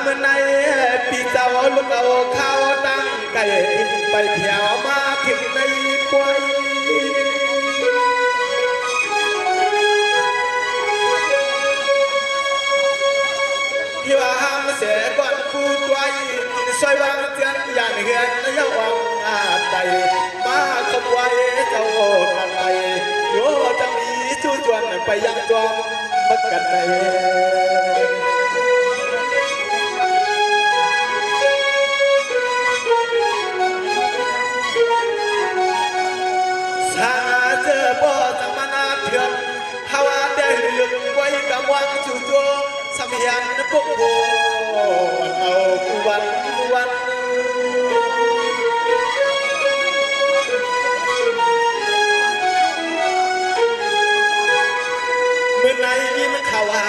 มื่อในปีเจ้าลูกเอาข้าวตั้งไก่บินไปเพียวมาถึงในป่วยที่ว่าห้ามเสียก่อนพูดไว้ซอยวางเตือนอย่างเหือนยาวางอาใจมาขบไว้เจ้ากันไปโยจะมีชู้จวนไปยังจอมบักกันในสาเจอบ่สังมานาเถื่อนฮาวาได้ลึกไว้กำวังจู่โจมสมัยนั้นพวกโบเอาวันเมื่อไหร่ยิ้มข่าวว่า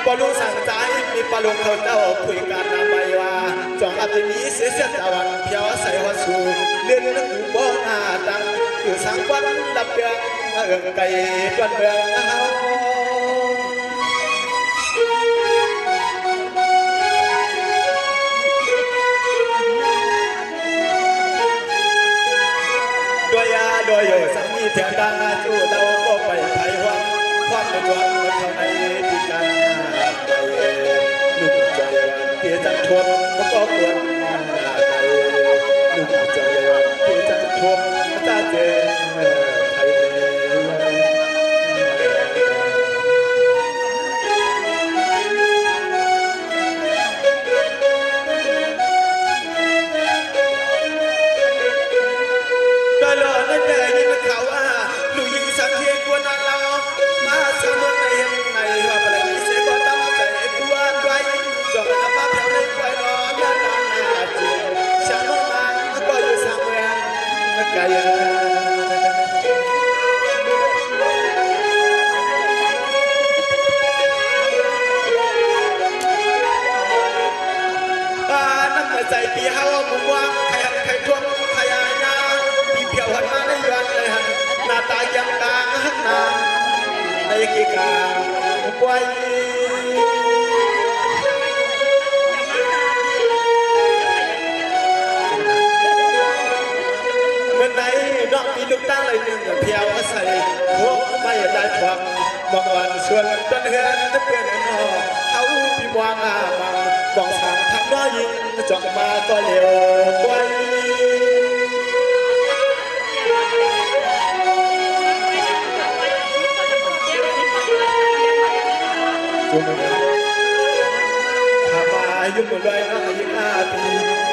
ปลุงสั่งใจมีปลุงเขาเจ้าคุยกันไปว่าจองอับนี้เสียตะวันเพียวใส่หัวสูเลื่อนนึกบ่หน้าดังอยู่สังวันดับเดืองไก่จวนเมืองเฮาโดยสังมีเถียงดังจู่เราก็ไปไทยวังความในวังเท่าในที่กันไปลูกใจวันที่จันทวงก็ควรลูกใจวันที่จันทวงจะเจอไทยใจปีเฮามุมว่าใครท่วงขยายนาปีเพียวหันมาในยันเลยหันหน้าตายังตาหันนาในกีกาไว้เมื่อไหร่ดอกมีลูกตาเลยหนึ่งเพียวใส่หัวไม่ได้ทวงบอกวันชวนต้นเฮือนเพื่อนนอเขาพี่วางอาบังบอกสามทำน้อยยิงจอกมาก็เร็วกว่าถ้ามายุ่งเลยนะยิ่ง5 ปี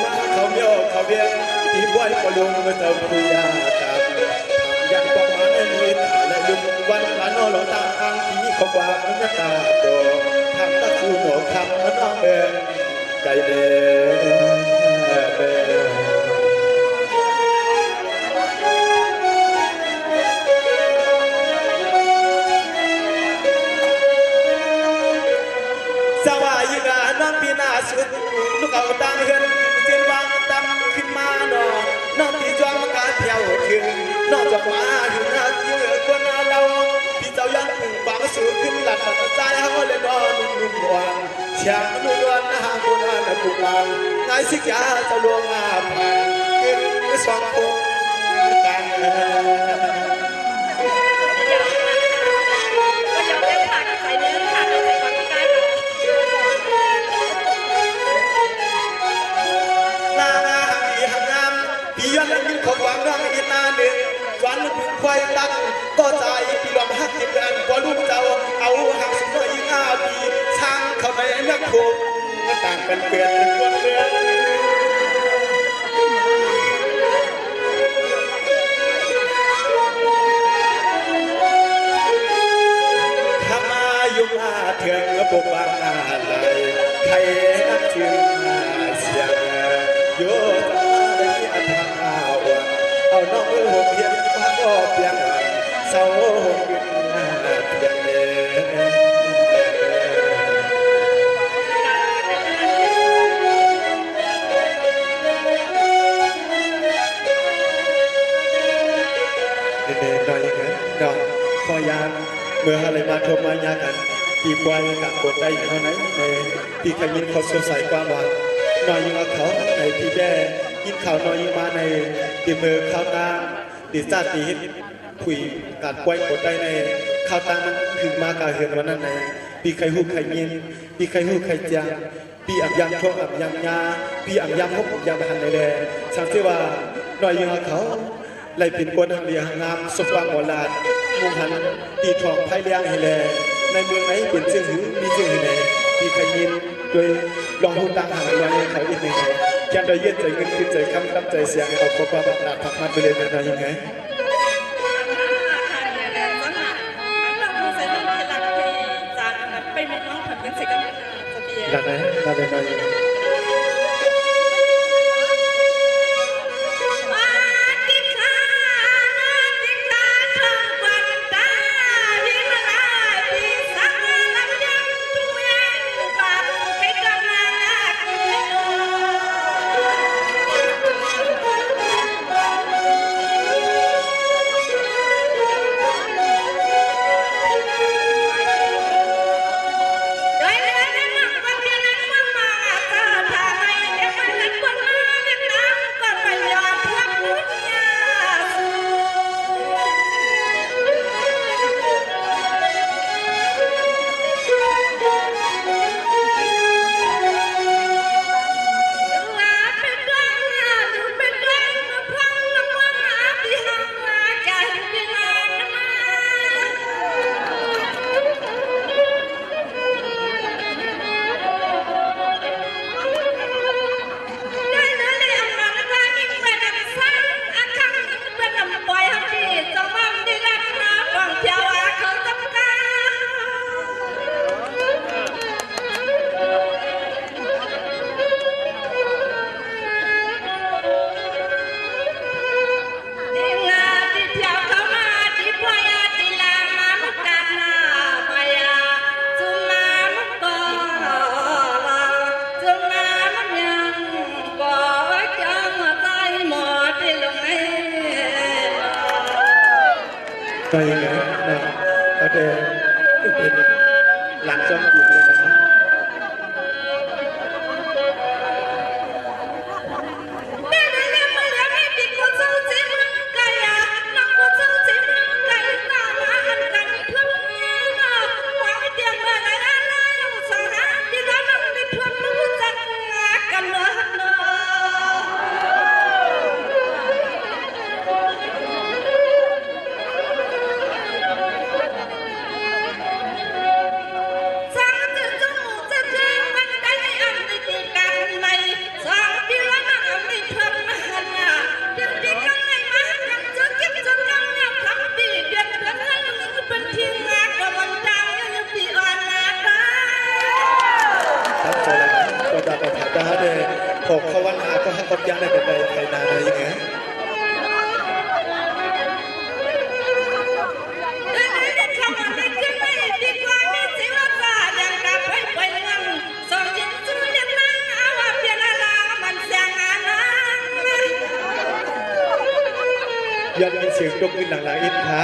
มาเขาเมียวเขาเบี้ยที่บ่อยก็ลุงมาเติมคุยยากับยังประมาณนี้และลุงวันละนอหลอตาทางที่เขาว่ามันจะตาโดทำตะคูหนูคำมันน้องเดินไก่เดินสวายิกาน้องปีนาสุดลูกเอาตังเงินเจนวางตั้มขึ้นมาหนอน้องพี่จวงกาเที่ยวถึงน้องจงมาถึงนาที่เหลือคนเราพี่เจ้ายันถึงบางสูงขึ้นหลับใจเขาเลยนอนนุ่มหวานเชียงนุ่มนวลหาคนนั้นกุลางนายสิกาจะลวงอาภัยกินสองคนกันความรักอีนาหนึ่งวันพึ่งควายตั้งก็ใจปีลมหักติดกันพอลูกเจ้าเอาหักสมัย5 ปีช่างเขาในนักโขกต่างกันเปลี่ยนคนเมืองถ้ามายุ่งเถื่อนก็ปกบังอะไรใครนักถึงเสียงโยธาได้อัฐเอาน้องมือหกเพียงพักก็เพียงเศร้าหกขึ้นเพียงเดินหน่อยกันดอกพอยานเมื่ออะไรมาทวมายากัน ปีกวายกับกดได้เท่านั้นในปีขยินเขาสงสัยความว่าน้อยยิงเอาเขาในปีแด่ยินเขาน้อยยิงมาในปีมือเขาตาดีซาตีคุยการกวยกดได้ในข้าวตังมันถึงมากาเหือนวันนั้นในปีไข่หูไข่ยินปีไข่หูไข่จางปีอับยำโชคอับยำยาปีอับยำฮกอับยำหันในแดช่างที่ว่าน้อยยิงเอาเขาไล่เป็นกวนทางเรียงงามสว่างโอฬารมุงหันตีทองไพ่เลี้ยงให้แลในเมืองไหนเป็นเชื่อหือมีเชื่อหือไหนปีขยินโดยลองหุ่นตังหางลอยเขาอีกหนึ่งแค่โดยยืดใจเงินคือใจคำตั้งใจเสียงเอาความบัตรผักมันไปเลยนะยังไงหลังไหนหลังไหนใจยังไงนะประเดี๋ยวเป็นหลังจอมกุฎเลยนะพอเขาวันหาก็ให้คนยังได้เป็นใดไทยนาได้ยังไงยันมีเสียงดกขึ้นหลังๆอินทา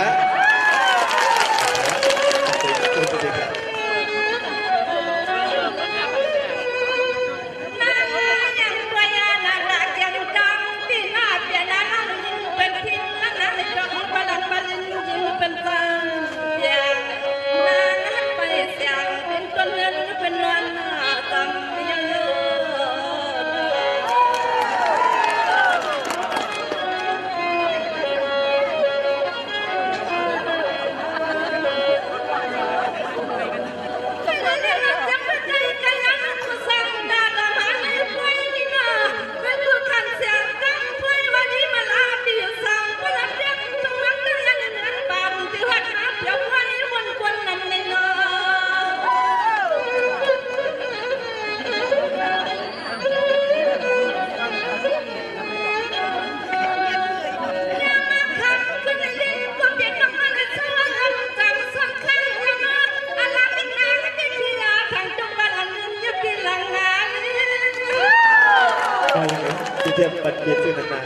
เทียบปัจเจกชื่อนานา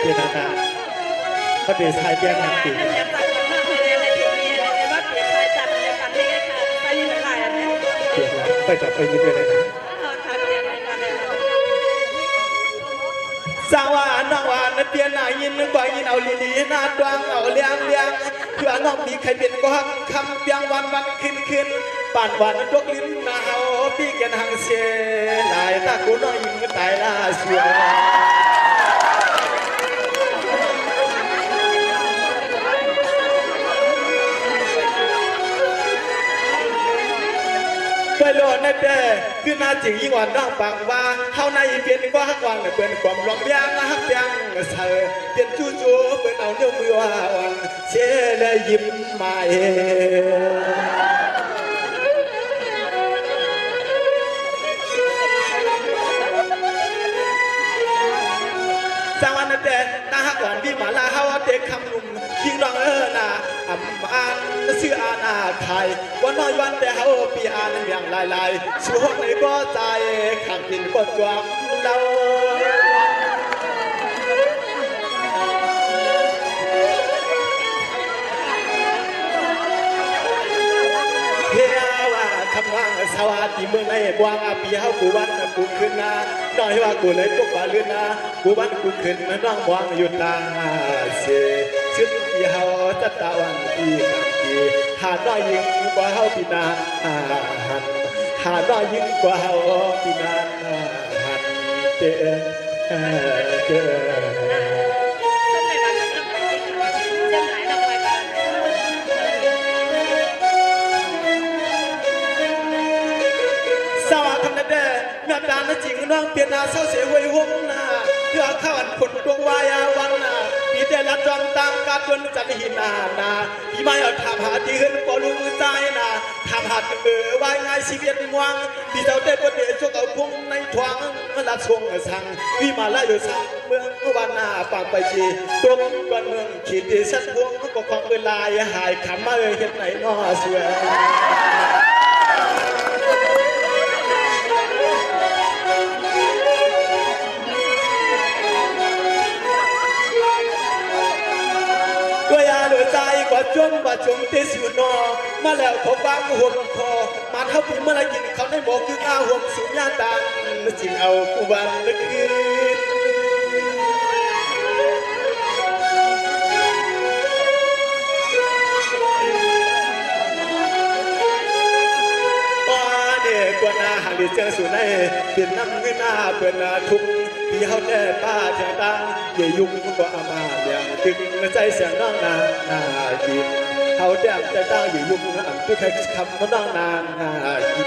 เจนานาเขาเดือดชายเบี้ยงปีไปจับไปยินด้วยนะสาวน้องวานเปลี่ยนหน้ายินกว่ายินเอาลีลีหน้าดวงเอาเลี้ยงเพื่อน้องมีใครเป็นก็คำเปียงวันขึ้นป่านวันตกลิ้นหนาวพี่กันหังเสียลายตากูน้อยยิงตายล่าชัวเคยโลดนั่นเด้อคือน่าจริงยิ่งกว่าน้องปังว่าเฮาในเปลี่ยนกว่าฮักวันเปลี่ยนความร้องเบี้ยงฮักเบี้ยงเธอเปลี่ยนจู่ๆเปลี่ยนเอาเนื้อมือว่าวันเชื่อเลยยิ้มมาเองสาวนั่นเด้อตาฮักวันพี่มาลาเฮาเด็กคำนุ่มยิ่งร้องน่ะอ่ำอ่านชื่ออาณาไทยวันน้อยวันแต่เฮาปีอ่านเมียงลายช่วงไหนก็ใจขังกินก็จวงเราเฮียว่าคำว่าสวัสดีเมืองในบวงอาปีเฮากูวันกูขึ้นนาน้อยว่ากูเลยตกป่าลืนนากูวันกูขึ้นน้องบวงอยู่ตาเสชุดที่เฮาจะตะวันที่นักที่หาน้อยยิ่งกว่าเฮาปีนาหันหาน้อยยิ่งกว่าเฮาปีนาหันเจสาวคำนั้นเด้อเมื่อดานจริงน้องเปลี่ยนนาเศร้าเสียหวยหงนาเพื่อข้าวอันผลดวงวายาวันนาพี่ได้รับจอมตามการจนจันหินาพี่ไม่เอาทำหาที่ขึ้นปอลุงใจนาทำหาวายง่ายชีวิตมวงพี่เจ้าได้ประเดี๋ยวชกเอาพุ่งในทวงมาลัดชงสั่งพี่มาไล่อยู่สั่งเมืองวันนาปากไปจีตรงก่อนเมืองขีดสัตว์พวงก็ความเวลาหายขำมาเห็นไหนนอเสือว่าจงว่าจงเตสุนอมาแล้วเขาบ้างห่วงคอมาเท่าพี่เมื่อไรกินเขาได้บอกคืออาห่วงสุญญาตังจึงเอากูวันละคืนเด็กกว่านาหางดีเจอสุนัยเปลี่ยนน้ำเงินหน้าเปลี่ยนทุกพี่เขาแน่ป้าเจ้าตาเยี่ยยุ่งก็อามาอย่างตึงใจเสียงน้องนากินเขาแต้มใจตาเยี่ยยุ่งอ่ำที่ใครคำเขาน้องนากิน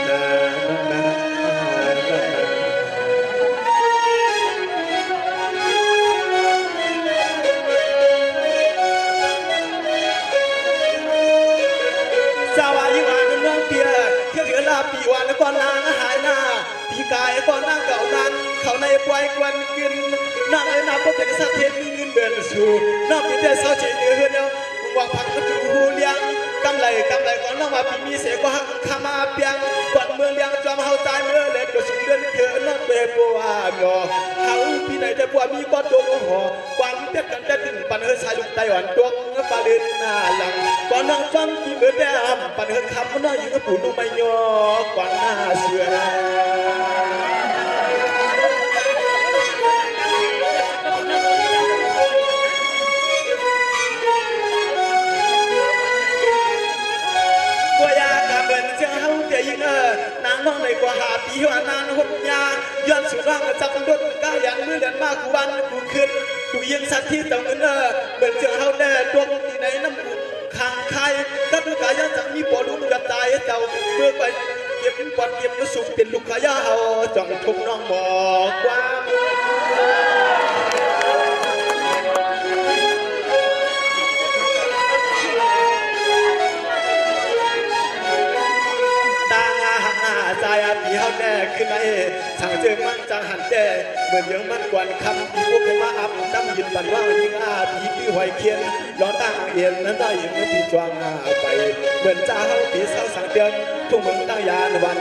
สาวยิ่งอ่านน้องเปียเที่ยวเถื่อลาปีวันแล้วก่อนนางหายหน้าปีกายก่อนนางเก่านั้นเขาในปล่อยกวนกินนั่งไอ้นาก็เป็นสัตว์เทียนมีเงินเดือนสู่นอกจากเสาเฉยเนื้อเดียววางพักก็ดูหูเลี้ยงกำไรก่อนน้องมาพี่มีเสกว่าข้ามาเปียงก่อนเมืองเลี้ยงจอมเฮาใจเมื่อเล็กก็สูงเดินเกินนอกเบบัวหนอเขาพี่ไหนแต่บัวมีก้อนตัวหอควันเทียบกันแต่ถึงปันเฮอชายลูกไต้หวันตัวปลาเลือนหน้าหลังก่อนน้องฟังพี่เมื่อแดมปันเฮอคำน้อยยิ่งก็ปู่นุ่มไม่ยอก่อนหน้าเสือนางน้องในกว่าหาปีว่านานหดยาย้อนสุร่างจับรถก้ายันมือเดินมากกูวันกูขึ้นกูยิงสัตว์ที่เต่าเงินเหมือนเจอเฮาแน่ดวงที่ไหนน้ำบุญข้างใครกับลูกขายาจะมีปอดกับตายเจ้าเมื่อไปเก็บปอดเก็บสุขเป็นลูกขายาเฮาจ้องทุกน้องบอกความใจปีเขาแน่ขึ้นมาช่างเจอมันจังหันแก่เหมือนยังมันกวนคำปีพวกเคยมาอับน้ำยินบันว่ายิงปีพี่หอยเคียนรอตั้งเอียนนั้นได้ยิงปีจวงไปเหมือนจ้าเขาปีเศร้าสังเดือนทุ่งเมืองตั้งยานวัน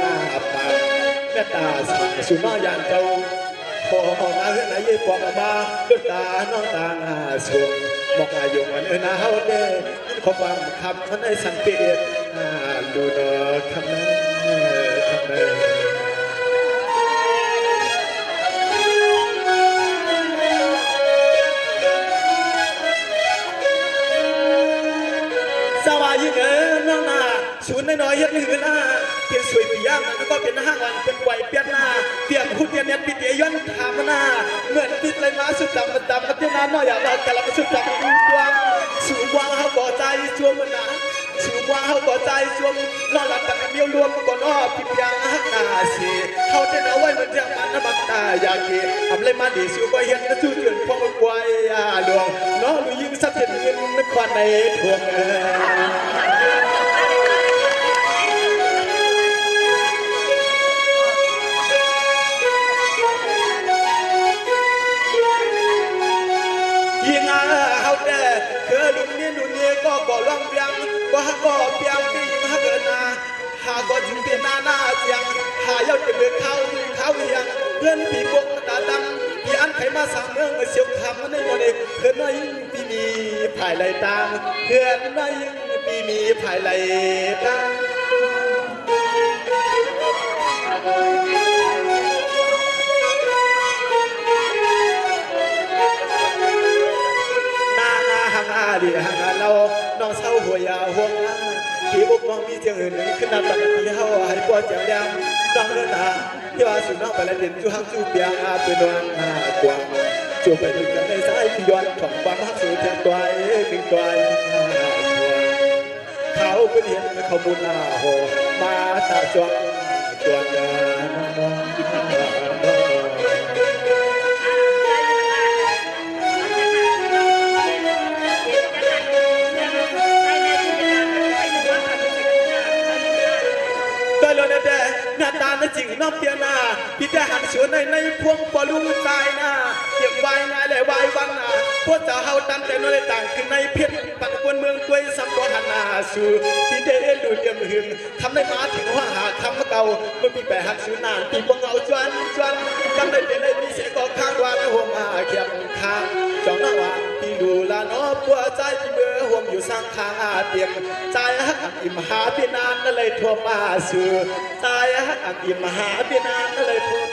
ปากแม่ตาสุนอยานเจ้า พอนาเฮือนไหนยัยปอกมาด้วยตาน้องตาสูงบอกอายุมันนาเฮาเด้ขอความคำมันได้สังเกตดูเนาะคำนั้นคำนั้นสวายิเงินน้องนาศูนย์น้อยๆยัดหือหน้าเปลี่ยนสวยปียามแล้วก็เป็นห้างวันเป็นไหวเปียนหน้าเปลี่ยนพูดเปลี่ยนเน็ตปิดเอย้อนถามหน้าเหมือนติดเลยมาสุดดำมันดำมันเจ้าน้าน้อยอยากเราแต่ละมันสุดดำมันตัวสูงวางเขาบ่อใจช่วงมันนะสูงวางเขาบ่อใจช่วงนอนหลับแต่เมียวรวมก่อนอ้อปิดยางหักตาสีเขาจะเอาไว้มันเจ้ามันน้ำมันตาอยากกินทำเลยมาดีสูงกว่าเห็นนะจู่เจือนพองกวายหลวงน้องดูยิ่งสับเห็นเงินนครในทวงก็ก่อร่องเปียงก็ฮักก็เปียงที่ยิงฮักเกินนาหาก็จึงเป็นหน้าเจียงหาเย้าจะเบิกเขาเฮียงเพื่อนผีพวกตาดำพี่อันไขมาสั่งเมืองเสียวคำมันได้หมดเลยเพื่อนน้อยพี่มีภายไหลตาเพื่อนน้อยพี่มีภายไหลตาดีฮะเราน้องเศร้าหัวยาห่วงที่บุกน้องมีเจียงอื่นขึ้นนับตักที่เฮาให้ปวดเจียงยามน้องเดินหาที่ว่าสุน้องไปแล้วเด่นจูฮักจูเปียงเป็นวางกวางจูไปถึงกันในสายที่ย้อนของความฮักสูงเทียงตัวหนึ่งตัวเขาเป็นเห็นเขาบุญโหมาตาจวงจวงหน้าตาในจริงน้องเปียนาพี่แต่หันเสือในพวงปลุงตายหน้าเก็บไว้ง่ายเลยไว้วันพวกเจ้าเฮาตั้งแต่น้อยต่างขึ้นในเพียรปักกวนเมืองด้วยสัมปหันนาสู่พี่เดนดูเดียมหึงทำได้มาถึงว่าหาคำเก่าเมื่อพี่แปะหักสือนานตีพวกเราจวนจำได้เป็นได้มีเสียงก็ข้างว่าหัวมาเขียบข้างจองน้าว่าพี่ดูลาน้อปัวใจพี่เมื่อห่วงอยู่สร้างข้างเตียมใจหักอิ่มหาพี่นานนั่นเลยทั่วมาสู่ใจหักอิ่มหาพี่นานนั่นเลยทั่ว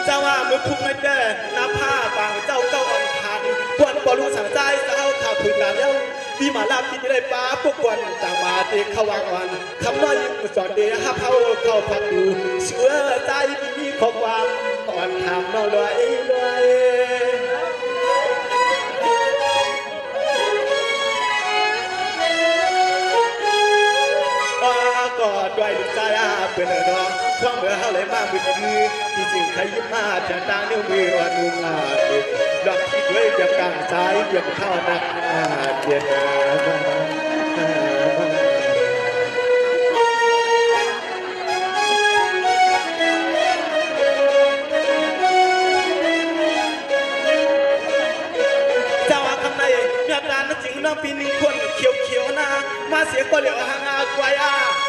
เจ้าว่ามือพุ่งไม่ได้น้ำผ้าบางเจ้าเก้าอ่อนทันปวดปอลูสั่งใจเจ้าข่าวผืนกันแล้วพี่มาลาพี่ได้ป้าพวกวันต่างมาตีเขาวางวันคำน้อยยิ่งสอนเดียฮับเข้าพักดูเชื่อใจพี่ของวางก่อนทำน้องด้วยก็ด้วยลูกใจเพื่อนน้องช่วงเมื่อเขาเลยมาบุญคือที่จริงใครยิ้มมาจะตาเนื้อมือวันนุ่งติดดอกที่ด้วยจะกางใจเยี่ยมเข้านักเย็นเจ้าคำในเนื้อตาจริงน้องปีนี้คนเขียวนะมาเสียก็เหลียวหางากวย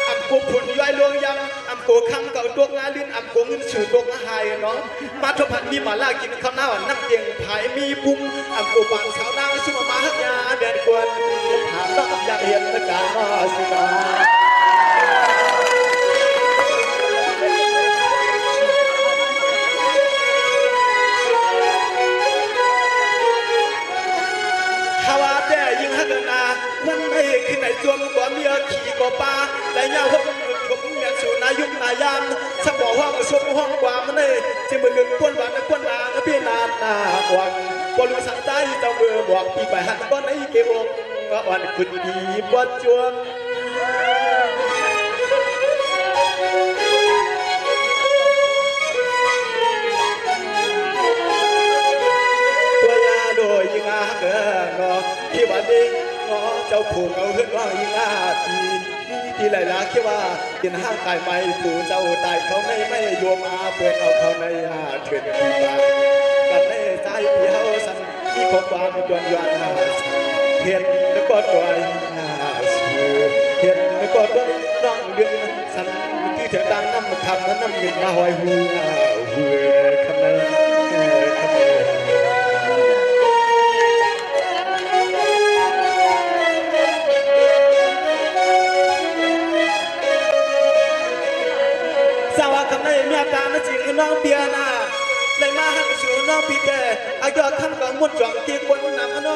อำกูผุนย้อยลวงยังอำกูคำเก่าตัวงาลิ้นอำกูเงินชื่อตัวหายเนาะมาทบพันมีมาลากินข้าวหน้านักเตียงผายมีปุ่มอำกูบางสาวนางสุมาหักยาแดนกวนถามน้องอยากเห็นตะการมาสิกามันไม่ขึ้นในจวงกว่าเมียขี่กว่าปลาแต่ยาวผมเมียสู่นายุนายามสักบอกห้องสมห้องกว่ามันเลยจิมือลึงควนหวานควนนาพี่นานนาหวังบอลูสังใจเจ้ามือบอกพี่ไปหันก้อนไอ้เกวงวันคุณดีบวชจวงตัวยาโดยยิงอาเกินเนาะที่วันนี้เจ้าผูกเอาเฮือนว่าอีหน้าที่ไหลละคิดว่ากินห้างตายไม่ผูเจ้าตายเขาไม่โยมอาเปิดเอาเขาในเถื่อนที่บ้านกับในใจพี่เฮาสัน มีข้อความจวนย้อนเห็นแล้วก็ตัวสู่เห็นแล้วก็ตัวน้องเดือนสันที่เถิดดังน้ำคำน้ำเงินมาหอยหูคำนั้นสาวคำนั้นเมียตาหน้าจริงน้องเปียนาในมาหักชูน้องพี่แกอายอดคำก็มุดจ่องที่คนนำโน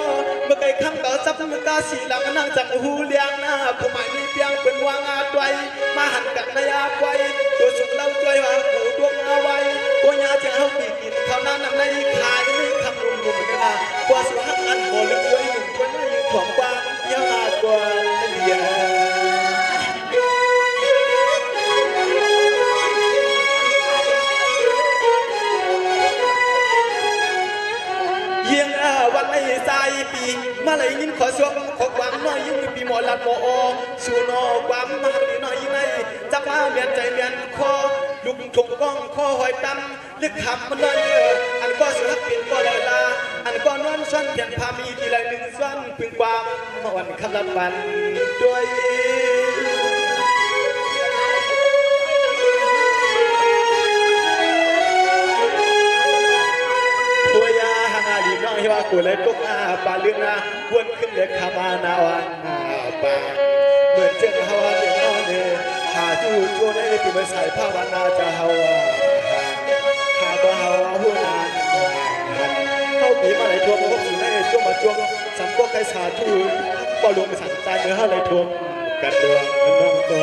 เมื่อไก่คำก็ซับมือกาสีหลังนั่งจังหูเลี้ยงหน้าผู้หมายนี้เพียงเป็นวางอาไว้มาหันกันในอาไว้ตัวสุกเล่าจ้อยว่าหูดวงเอาไว้ตัวยาจะเอาปีกินเขาหน้านำในขายไม่คำรุมรุมกันนะกว่าสุหักอันโมลึกด้วยหนุ่มคนนั้นยืนถ่วงกว้างเยอะมากกว่าเดียววันไอ้สายปีมาเลยยิ้มขอสวมขอความน้อยยิ้มปีหมอลัดหมอสู่นอความมาหักน้อยในจับมาเมียนใจเมียนคอลุกถกก้องคอหอยตั้มลึกขำมันเลยอันก็สุรักปิ่นก็เลยลาอันก็นอนซ้อนเพียงพามีทีไรหนึ่งซ้อนพึงความมาวันคำลับบันด้วยตัวยาหาลีน้อยว่ากูเลยกุกอาปาลึกนะวนขึ้นเล็กขามานาวันปาเหมือนเจ้าฮาวาเดียนอนเนหาจูจูในที่มันใส่ผ้าวันนาจะฮาวาหาก็ฮาวาหัวนานเข้าปีมาไหลทวงพวกสุนัยช่วงมาช่วงสัมพวกใครสาธุก็ลงสันใจเนื้อไหลทวงกันเดือดน้องตัว